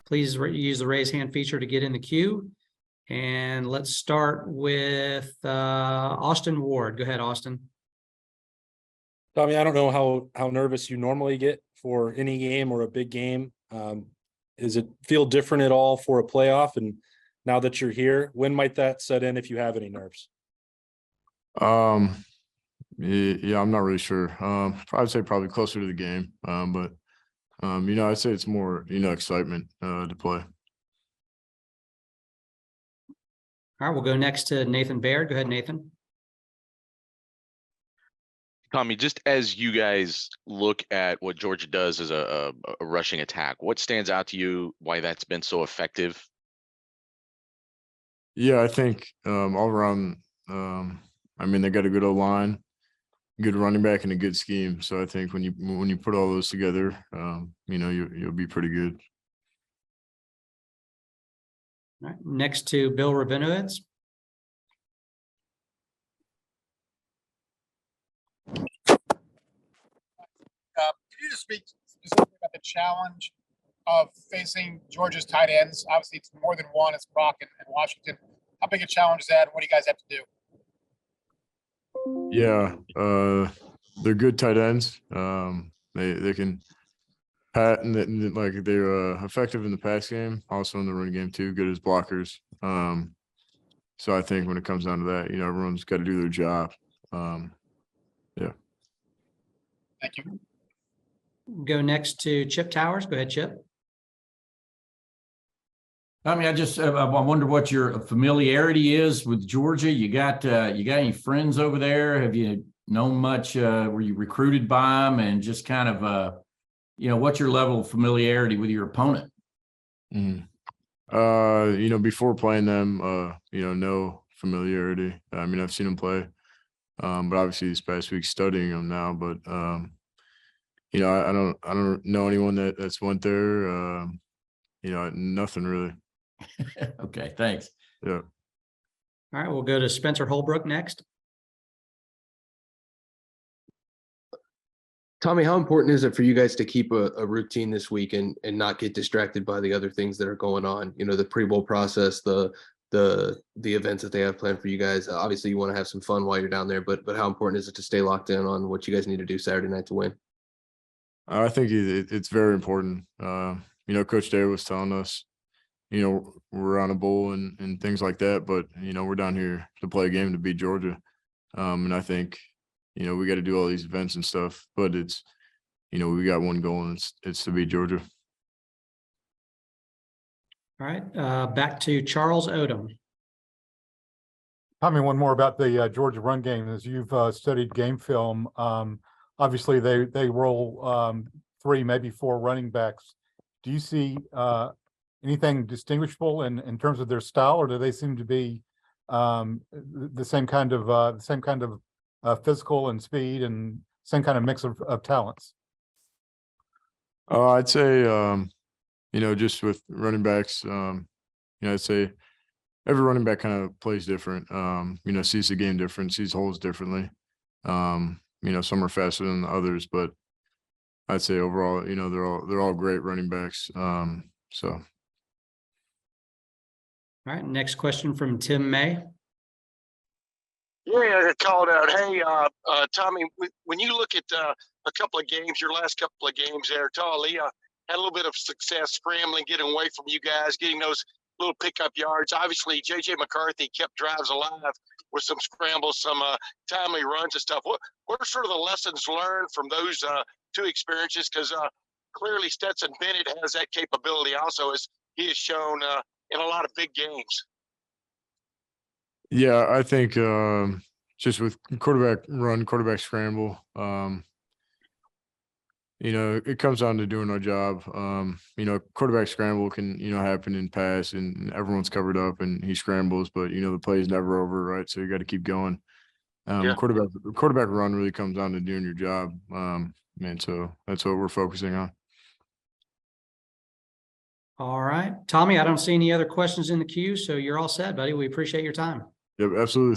please use the raise hand feature to get in the queue. And let's start with Austin Ward. Go ahead, Austin. Tommy, I don't know how nervous you normally get for any game or a big game. Does it feel different at all for a playoff? And now that you're here, when might that set in if you have any nerves? Yeah, I'm not really sure. I'd say probably closer to the game. But I'd say it's more, excitement to play. All right, we'll go next to Nathan Baird. Go ahead, Nathan. Tommy, just as you guys look at what Georgia does as a rushing attack, what stands out to you, why that's been so effective? Yeah, I think all around, they got a good O-line, good running back, and a good scheme. So I think when you put all those together, you'll be pretty good. All right, next to Bill Rabinowitz. Can you just speak specifically about the challenge of facing Georgia's tight ends? Obviously, it's more than one. It's Brock and Washington. How big a challenge is that? And what do you guys have to do? Yeah, they're good tight ends. They can pat and they're effective in the pass game, also in the run game too. Good as blockers. So I think when it comes down to that, everyone's got to do their job. Yeah. Thank you. Go next to Chip Towers. Go ahead, Chip. I wonder what your familiarity is with Georgia. You got any friends over there? Have you known much? Were you recruited by them? And just kind of, what's your level of familiarity with your opponent? Before playing them, no familiarity. I've seen them play, but obviously this past week studying them now. But I don't know anyone that's went there. Nothing really. Okay, thanks. Yeah. All right, we'll go to Spencer Holbrook next. Tommy, how important is it for you guys to keep a routine this week and not get distracted by the other things that are going on? The pre-bowl process, the events that they have planned for you guys. Obviously, you want to have some fun while you're down there, but how important is it to stay locked in on what you guys need to do Saturday night to win? I think it's very important. Coach Day was telling us, we're on a bowl and things like that, but we're down here to play a game to beat Georgia. And I think, we got to do all these events and stuff, but it's, we got one goal, and it's to beat Georgia. All right, back to Charles Odom. Tell me one more about the Georgia run game. As you've studied game film, obviously they roll 3, maybe 4 running backs. Do you see anything distinguishable in terms of their style, or do they seem to be the same kind of physical and speed and same kind of mix of talents? I'd say just with running backs, I'd say every running back kind of plays different. Sees the game different, sees holes differently. Some are faster than the others, but I'd say overall, they're all great running backs. So. All right, next question from Tim May. Yeah, I called out. Hey, Tommy, when you look at a couple of games, your last couple of games there, Talia had a little bit of success scrambling, getting away from you guys, getting those little pickup yards. Obviously, JJ McCarthy kept drives alive with some scrambles, some timely runs and stuff. What are sort of the lessons learned from those 2 experiences? Because clearly Stetson Bennett has that capability also, as he has shown in a lot of big games. Yeah, I think just with quarterback run, quarterback scramble, it comes down to doing our job. Quarterback scramble can, happen in pass and everyone's covered up and he scrambles, but, the play is never over, right? So you got to keep going. Yeah. Quarterback run really comes down to doing your job. And so that's what we're focusing on. All right, Tommy, I don't see any other questions in the queue, so you're all set, buddy. We appreciate your time. Yep, absolutely.